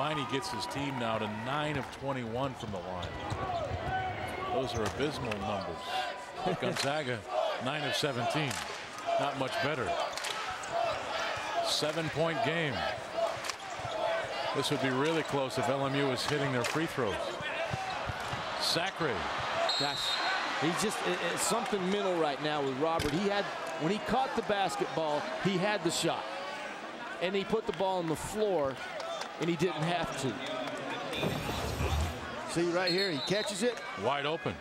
Viney gets his team now to 9 of 21 from the line. Those are abysmal numbers. Gonzaga 9 of 17. Not much better. 7-point game. This would be really close if LMU was hitting their free throws. Sacre. Gosh, he's just it's something mental right now with Robert. He had, when he caught the basketball, he had the shot. And he put the ball on the floor, and he didn't have to. See right here, he catches it. Wide open.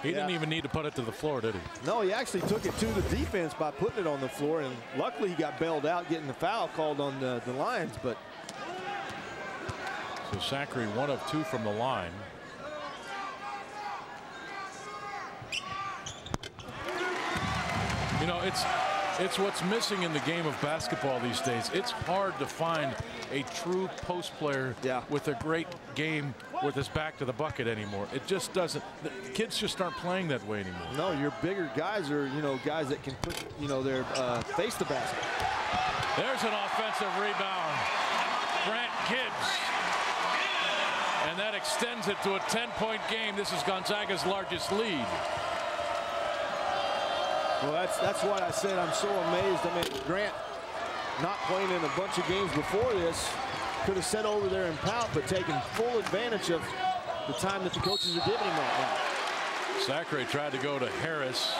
He didn't even need to put it to the floor, did he? No, he actually took it to the defense by putting it on the floor, and luckily he got bailed out, getting the foul called on the Lions. But so Sacre 1 of 2 from the line. You know, it's what's missing in the game of basketball these days. It's hard to find a true post player with a great game with his back to the bucket anymore. It just doesn't. The kids just aren't playing that way anymore. No, your bigger guys are, you know, guys that can put, you know, their face the basket. There's an offensive rebound. Grant Gibbs. And that extends it to a 10-point game. This is Gonzaga's largest lead. Well, that's why I said I'm so amazed. I mean, Grant, not playing in a bunch of games before this, could have sat over there and pout, but taking full advantage of the time that the coaches are giving him right now. Sacre tried to go to Harris,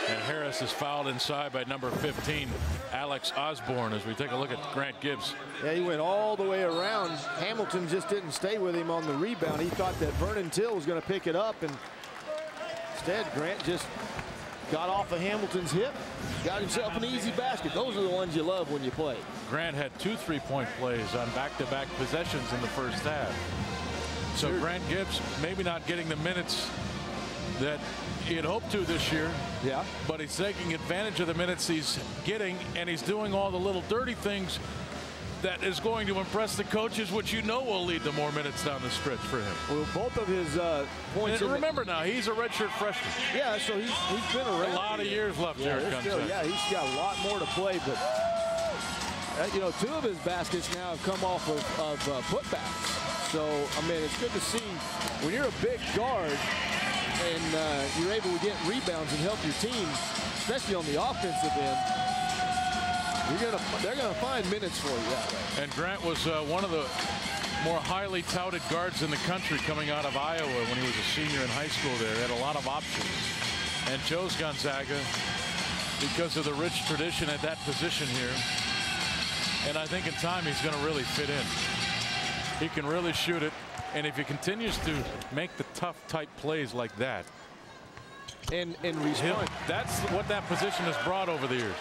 and Harris is fouled inside by number 15, Alex Osborne, as we take a look at Grant Gibbs. Yeah, he went all the way around. Hamilton just didn't stay with him on the rebound. He thought that Vernon Till was going to pick it up, and instead Grant just got off of Hamilton's hip, got himself an easy basket. Those are the ones you love when you play. Grant had 2 3-point plays on back-to-back possessions in the first half. So Grant Gibbs maybe not getting the minutes that he had hoped to this year. Yeah. But he's taking advantage of the minutes he's getting, and he's doing all the little dirty things that is going to impress the coaches, which you know will lead to more minutes down the stretch for him. Well, both of his points. And remember now, he's a redshirt freshman. Yeah, so he's been around. A lot of years left here at Gonzaga. Yeah, he's got a lot more to play, but you know, 2 of his baskets now have come off of putbacks. So I mean, it's good to see when you're a big guard and you're able to get rebounds and help your team, especially on the offensive end. They're gonna find minutes for you that way. And Grant was one of the more highly touted guards in the country coming out of Iowa when he was a senior in high school there. He had a lot of options and chose Gonzaga because of the rich tradition at that position here. And I think in time he's going to really fit in. He can really shoot it. And if he continues to make the tough type plays like that, and respond, that's what that position has brought over the years.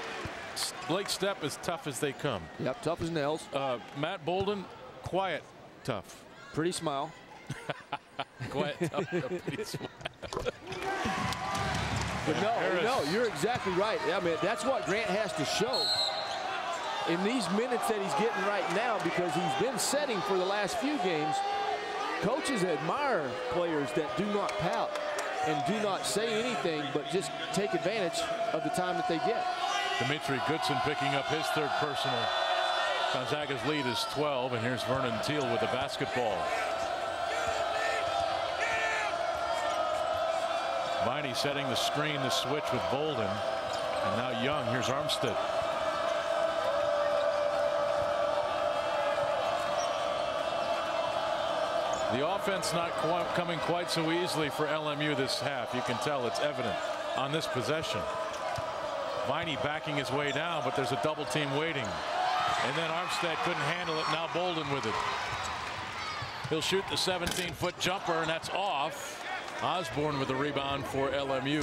Blake Stepp is tough as they come. Yep, tough as nails. Matt Bolden, quiet, tough. Pretty smile. Quiet, tough, pretty smile. But no, you're exactly right. I mean, that's what Grant has to show in these minutes that he's getting right now, because he's been setting for the last few games. Coaches admire players that do not pout and do not say anything, but just take advantage of the time that they get. Dimitri Goodson picking up his 3rd personal. Gonzaga's lead is 12, and here's Vernon Teal with the basketball. Viney setting the screen, the switch with Bolden. And now Young, here's Armstead. The offense not coming quite so easily for LMU this half. You can tell it's evident on this possession. Viney backing his way down, but there's a double team waiting. And then Armstead couldn't handle it. Now Bolden with it. He'll shoot the 17-foot jumper, and that's off. Osborne with the rebound for LMU.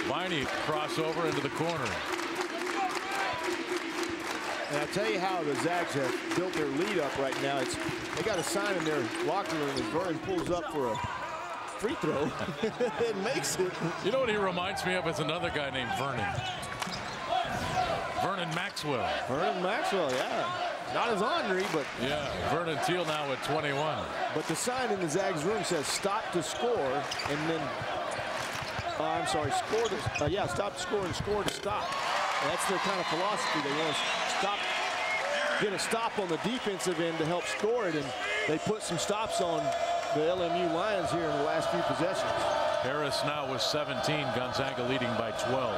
Viney crossover into the corner. And I'll tell you how the Zags have built their lead up right now. They got a sign in their locker room as Vernon pulls up for a free throw and makes it. You know what he reminds me of is another guy named Vernon. Vernon Maxwell. Vernon Maxwell, yeah. Not as Henry, but. Yeah, Vernon Teal now at 21. But the sign in the Zags room says stop to score, and then, I'm sorry, score to, stop to score and score to stop. And that's their kind of philosophy. They want to stop get a stop on the defensive end to help score it, and they put some stops on the LMU Lions here in the last few possessions. Harris now with 17, Gonzaga leading by 12.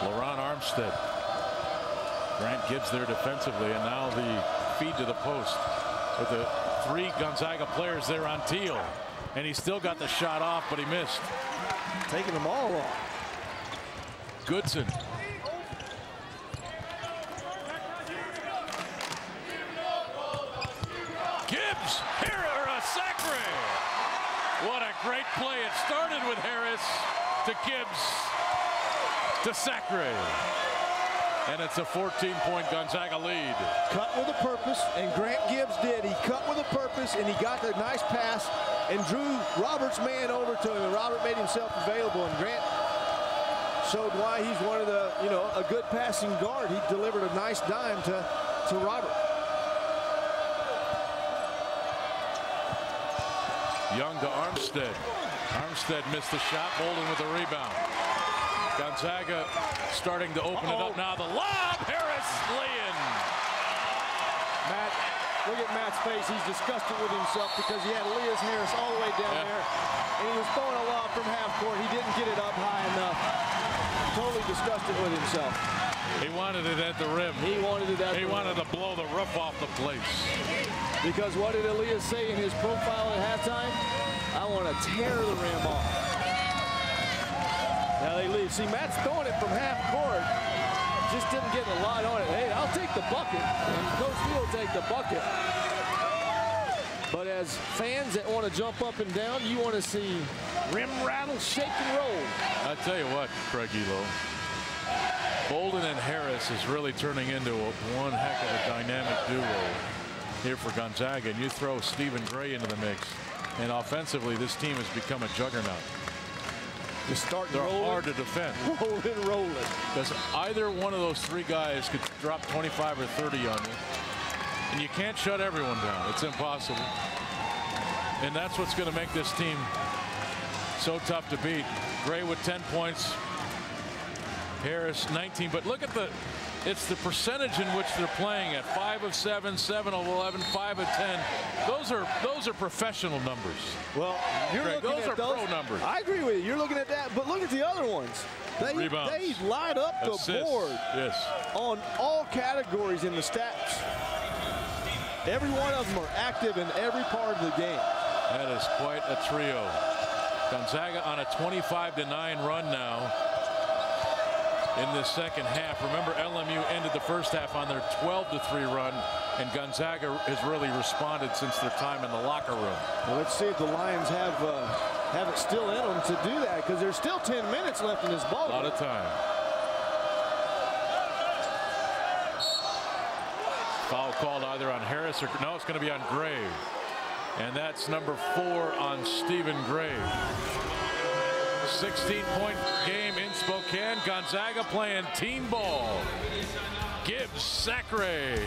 LaRon Armstead. Grant Gibbs there defensively, and now the feed to the post with the 3 Gonzaga players there on Teal. And he still got the shot off, but he missed. Taking them all off. Goodson. Gibbs, Sacre. What a great play. It started with Harris to Gibbs to Sacre. And it's a 14-point Gonzaga lead. Cut with a purpose, and Grant Gibbs did. He cut with a purpose, and he got the nice pass and drew Robert's man over to him, and Robert made himself available, and Grant showed why he's one of the, a good passing guard. He delivered a nice dime to Robert. Young to Armstead. Armstead missed the shot. Bolden with the rebound. Gonzaga starting to open it up now. The lob, Harris lay-in. Matt, look at Matt's face. He's disgusted with himself because he had Elias Harris all the way down there, and he was throwing a lob from half court. He didn't get it up high enough. Totally disgusted with himself. He wanted it at the rim. He wanted it at the rim. He wanted to blow the roof off the place. Because what did Elias say in his profile at halftime? I want to tear the rim off. Now they leave. See, Matt's throwing it from half court. Just didn't get a lot on it. Hey, I'll take the bucket. And Coach Lee will take the bucket. But as fans that want to jump up and down, you want to see rim rattle, shake, and roll. I tell you what, Craig Elo, Bolden and Harris is really turning into one heck of a dynamic duo here for Gonzaga. And you throw Stephen Gray into the mix, and offensively, this team has become a juggernaut. Just start They're rolling, hard to defend. Rolling. Because either one of those 3 guys could drop 25 or 30 on you. And you can't shut everyone down. It's impossible. And that's what's going to make this team so tough to beat. Gray with 10 points. Harris 19. But look at it's the percentage in which they're playing at. 5 of 7, 7 of 11, 5 of 10. Those are professional numbers. Well, those are pro numbers. I agree with you. You're looking at that, but look at the other ones. They light up the board on all categories in the stats. Every one of them are active in every part of the game. That is quite a trio. Gonzaga on a 25-9 run now in this second half. Remember, LMU ended the first half on their 12-3 run, and Gonzaga has really responded since their time in the locker room. Well, let's see if the Lions have it still in them to do that, because there's still 10 minutes left in this ball game. A lot of time. Foul called either on Harris or no, it's going to be on Gray. And that's number 4 on Stephen Gray. 16-point game in Spokane. Gonzaga playing team ball. Gibbs, Sacre,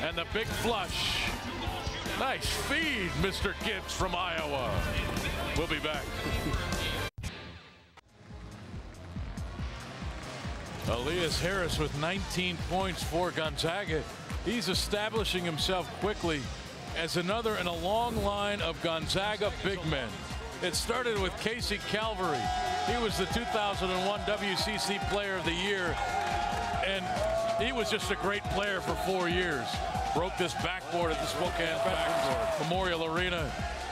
and the big flush. Nice feed, Mr. Gibbs from Iowa. We'll be back. Elias Harris with 19 points for Gonzaga. He's establishing himself quickly as another in a long line of Gonzaga big men. It started with Casey Calvary. He was the 2001 WCC Player of the Year, and he was just a great player for 4 years. Broke this backboard at the Spokane Memorial Arena.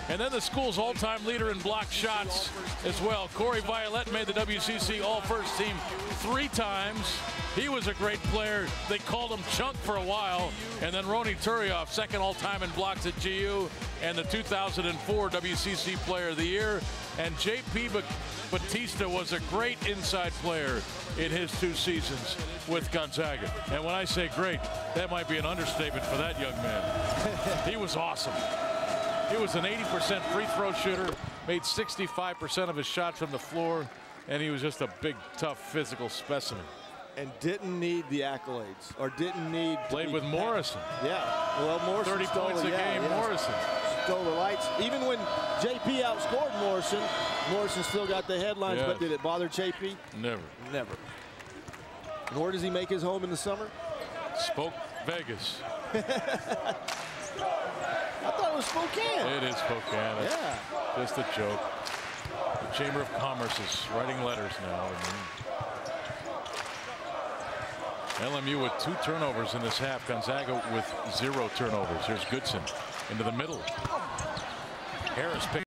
And then the school's all-time leader in block shots as well. Corey Violette made the WCC All-First Team 3 times. He was a great player. They called him Chunk for a while. And then Ronny Turioff, second all-time in blocks at GU, and the 2004 WCC Player of the Year. And J.P. Batista was a great inside player in his 2 seasons with Gonzaga. And when I say great, that might be an understatement for that young man. He was awesome. He was an 80% free throw shooter, made 65% of his shots from the floor, and he was just a big, tough, physical specimen. And didn't need the accolades, or didn't need. Played with Morrison. Yeah, well, Morrison 30 points a game, Morrison. Stole the lights. Even when JP outscored Morrison, Morrison still got the headlines, but did it bother JP? Never. Never. Nor does he make his home in the summer? Spoke Vegas. I thought it was Spokane. It is Spokane. It's Yeah. just a joke. The Chamber of Commerce is writing letters now. LMU with 2 turnovers in this half. Gonzaga with 0 turnovers. Here's Goodson into the middle. Harris picks